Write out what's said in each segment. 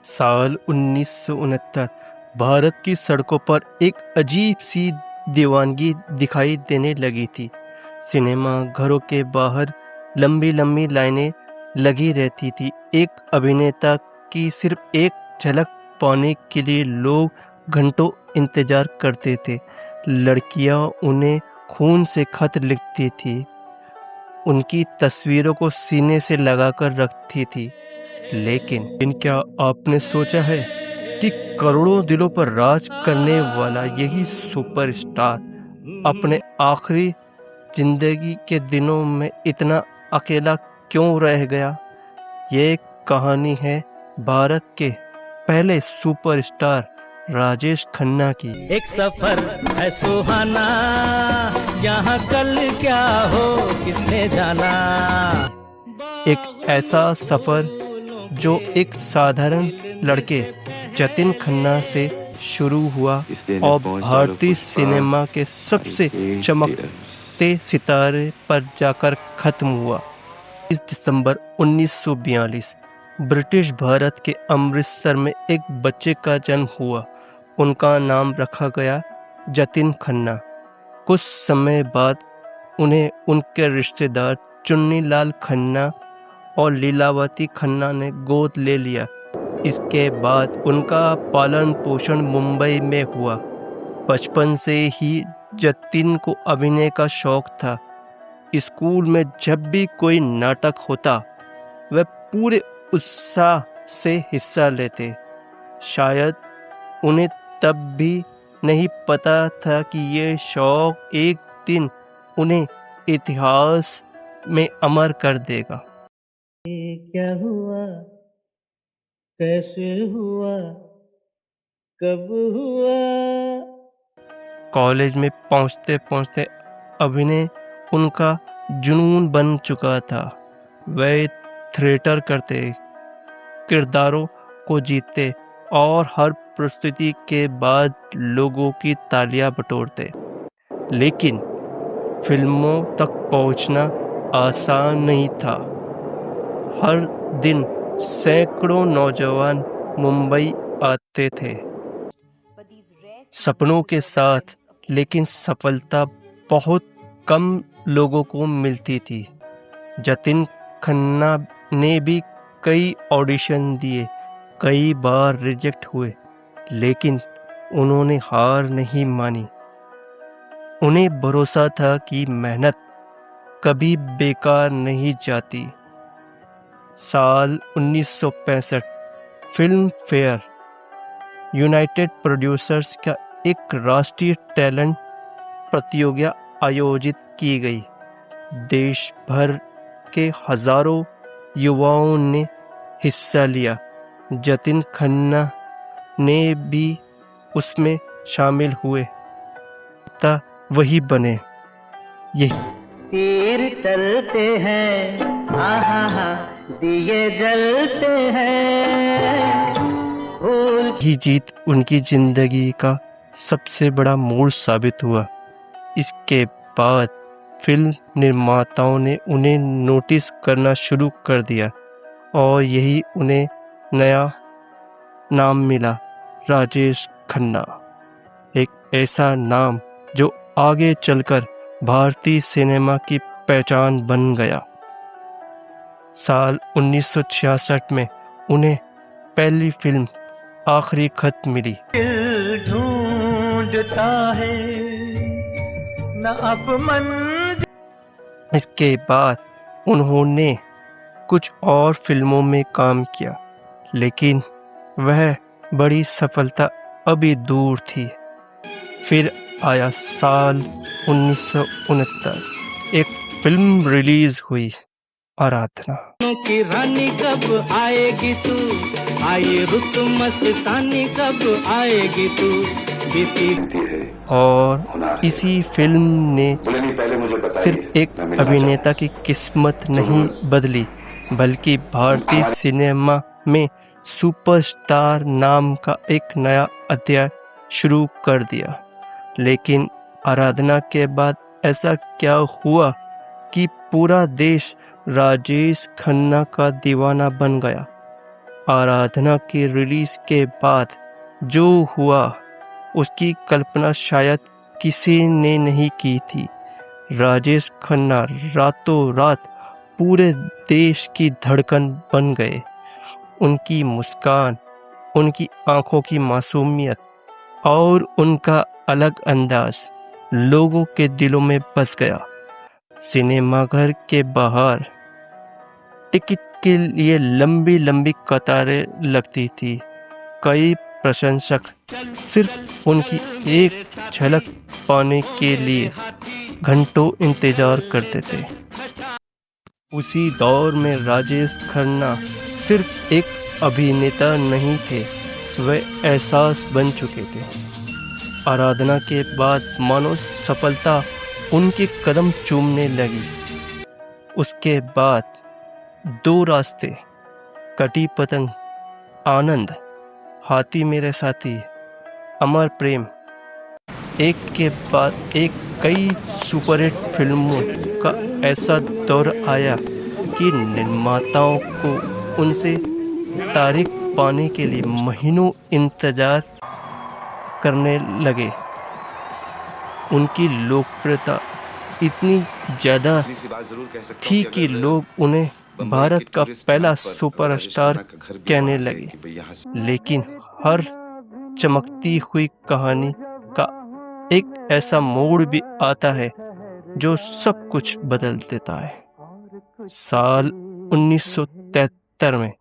साल 1969 भारत की सड़कों पर एक अजीब सी दीवानगी दिखाई देने लगी थी। सिनेमा घरों के बाहर लंबी लंबी लाइनें लगी रहती थी। एक अभिनेता की सिर्फ एक झलक पाने के लिए लोग घंटों इंतजार करते थे। लड़कियां उन्हें खून से खत लिखती थी, उनकी तस्वीरों को सीने से लगाकर रखती थी। लेकिन क्या आपने सोचा है कि करोड़ों दिलों पर राज करने वाला यही सुपरस्टार अपने आखिरी जिंदगी के दिनों में इतना अकेला क्यों रह गया? ये कहानी है भारत के पहले सुपरस्टार राजेश खन्ना की। एक सफर है सुहाना, यहाँ कल क्या हो किसने जाना। एक ऐसा सफर जो एक साधारण लड़के जतिन खन्ना से शुरू हुआ और भारतीय सिनेमा के सबसे चमकते सितारे पर जाकर खत्म हुआ। 20 दिसंबर 1942 ब्रिटिश भारत के अमृतसर में एक बच्चे का जन्म हुआ। उनका नाम रखा गया जतिन खन्ना। कुछ समय बाद उन्हें उनके रिश्तेदार चुन्नीलाल खन्ना और लीलावती खन्ना ने गोद ले लिया। इसके बाद उनका पालन पोषण मुंबई में हुआ। बचपन से ही जतिन को अभिनय का शौक था। स्कूल में जब भी कोई नाटक होता वह पूरे उत्साह से हिस्सा लेते। शायद उन्हें तब भी नहीं पता था कि ये शौक एक दिन उन्हें इतिहास में अमर कर देगा। क्या हुआ, कैसे हुआ, कब हुआ। कॉलेज में पहुंचते पहुंचते अभिनय उनका जुनून बन चुका था। वह थिएटर करते, किरदारों को जीतते और हर प्रस्तुति के बाद लोगों की तालियां बटोरते। लेकिन फिल्मों तक पहुंचना आसान नहीं था। हर दिन सैकड़ों नौजवान मुंबई आते थे सपनों के साथ, लेकिन सफलता बहुत कम लोगों को मिलती थी। जतिन खन्ना ने भी कई ऑडिशन दिए, कई बार रिजेक्ट हुए, लेकिन उन्होंने हार नहीं मानी। उन्हें भरोसा था कि मेहनत कभी बेकार नहीं जाती। साल 1965 फिल्म फेयर यूनाइटेड प्रोड्यूसर्स का एक राष्ट्रीय टैलेंट प्रतियोगिता आयोजित की गई। देश भर के हजारों युवाओं ने हिस्सा लिया। जतिन खन्ना ने भी उसमें शामिल हुए, ता वही बने। ये तीर चलते हैं, आहा दिए जलते हैं, भूल ही जीत उनकी जिंदगी का सबसे बड़ा मोड़ साबित हुआ। इसके बाद फिल्म निर्माताओं ने उन्हें नोटिस करना शुरू कर दिया और यही उन्हें नया नाम मिला, राजेश खन्ना। एक ऐसा नाम जो आगे चलकर भारतीय सिनेमा की पहचान बन गया। साल 1966 में उन्हें पहली फिल्म आखिरी खत मिली। दिल ढूंढता है न अब मंजिल। इसके बाद उन्होंने कुछ और फिल्मों में काम किया, लेकिन वह बड़ी सफलता अभी दूर थी। फिर आया साल 1969, एक फिल्म रिलीज हुई, आराधना। की रानी कब आएगी तू, आए रुत मस्तानी कब आएगी तू, बीती है। और इसी फिल्म ने सिर्फ एक अभिनेता की किस्मत नहीं बदली, बल्कि भारतीय सिनेमा में सुपरस्टार नाम का एक नया अध्याय शुरू कर दिया। लेकिन आराधना के बाद ऐसा क्या हुआ कि पूरा देश राजेश खन्ना का दीवाना बन गया? आराधना के रिलीज के बाद जो हुआ उसकी कल्पना शायद किसी ने नहीं की थी। राजेश खन्ना रातों रात पूरे देश की धड़कन बन गए। उनकी मुस्कान, उनकी आंखों की मासूमियत और उनका अलग अंदाज लोगों के दिलों में बस गया। सिनेमाघर के बाहर टिकट के लिए लंबी लंबी कतारें लगती थी। कई प्रशंसक सिर्फ उनकी एक झलक पाने के लिए घंटों इंतजार करते थे। उसी दौर में राजेश खन्ना सिर्फ एक अभिनेता नहीं थे, वे एहसास बन चुके थे। आराधना के बाद मानो सफलता उनके कदम चूमने लगी। उसके बाद दो रास्ते, कटी पतंग, आनंद, हाथी मेरे साथी, अमर प्रेम, एक के बाद एक कई सुपरहिट फिल्मों का ऐसा दौर आया कि निर्माताओं को उनसे तारीख पाने के लिए महीनों इंतजार करने लगे। उनकी लोकप्रियता इतनी ज़्यादा थी कि लोग उन्हें भारत का पहला सुपरस्टार कहने लगे। लेकिन हर चमकती हुई कहानी का एक ऐसा मोड़ भी आता है जो सब कुछ बदल देता है। साल 1973 में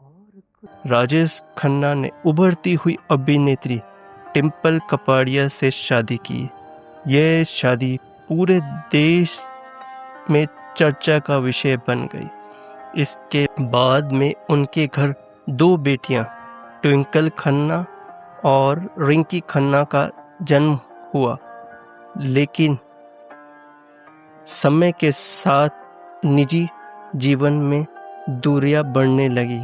राजेश खन्ना ने उभरती हुई अभिनेत्री टिम्पल कपाड़िया से शादी की। यह शादी पूरे देश में चर्चा का विषय बन गई। इसके बाद में उनके घर दो बेटियां ट्विंकल खन्ना और रिंकी खन्ना का जन्म हुआ। लेकिन समय के साथ निजी जीवन में दूरियां बढ़ने लगी।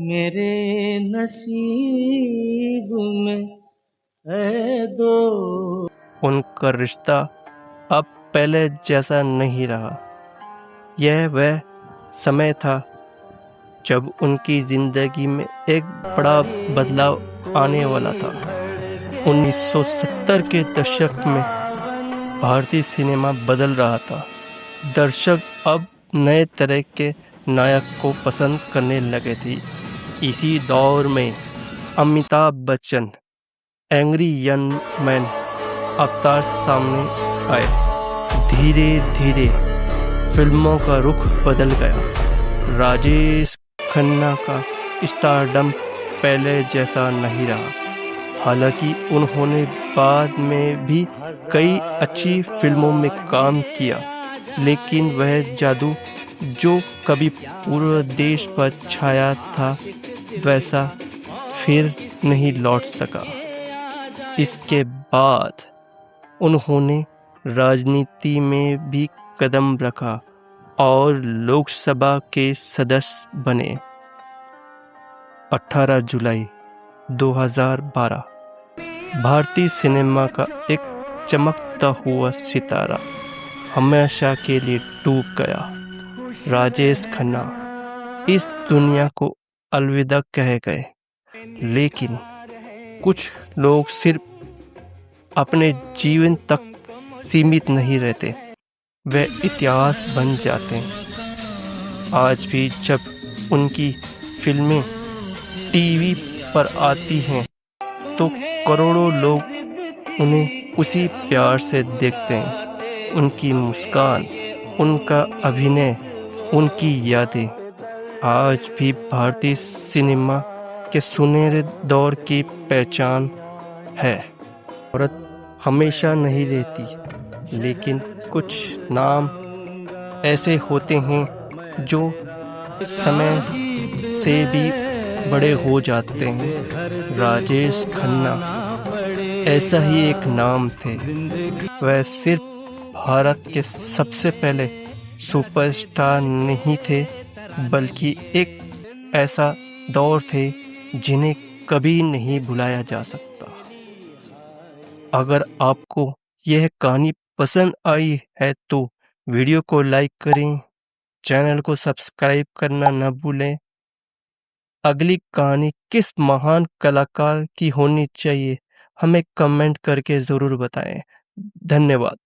मेरे नसीब में है दो। उनका रिश्ता अब पहले जैसा नहीं रहा। यह वह समय था जब उनकी जिंदगी में एक बड़ा बदलाव आने वाला था। 1970 के दशक में भारतीय सिनेमा बदल रहा था। दर्शक अब नए तरह के नायक को पसंद करने लगे थे। इसी दौर में Amitabh Bachchan, angry young man अवतार सामने आए। धीरे धीरे फिल्मों का रुख बदल गया। राजेश खन्ना का स्टारडम पहले जैसा नहीं रहा। हालांकि उन्होंने बाद में भी कई अच्छी फिल्मों में काम किया, लेकिन वह जादू जो कभी पूरे देश पर छाया था वैसा फिर नहीं लौट सका। इसके बाद उन्होंने राजनीति में भी कदम रखा और लोकसभा के सदस्य बने। 18 जुलाई 2012 भारतीय सिनेमा का एक चमकता हुआ सितारा हमेशा के लिए डूब गया। राजेश खन्ना इस दुनिया को अलविदा कह गए। लेकिन कुछ लोग सिर्फ अपने जीवन तक सीमित नहीं रहते, वे इतिहास बन जाते हैं। आज भी जब उनकी फिल्में टीवी पर आती हैं तो करोड़ों लोग उन्हें उसी प्यार से देखते हैं। उनकी मुस्कान, उनका अभिनय, उनकी यादें आज भी भारतीय सिनेमा के सुनहरे दौर की पहचान है। औरत हमेशा नहीं रहती, लेकिन कुछ नाम ऐसे होते हैं जो समय से भी बड़े हो जाते हैं। राजेश खन्ना ऐसा ही एक नाम थे। वह सिर्फ भारत के सबसे पहले सुपरस्टार नहीं थे, बल्कि एक ऐसा दौर थे जिन्हें कभी नहीं भुलाया जा सकता। अगर आपको यह कहानी पसंद आई है तो वीडियो को लाइक करें, चैनल को सब्सक्राइब करना न भूलें अगली कहानी किस महान कलाकार की होनी चाहिए, हमें कमेंट करके ज़रूर बताएँ। धन्यवाद।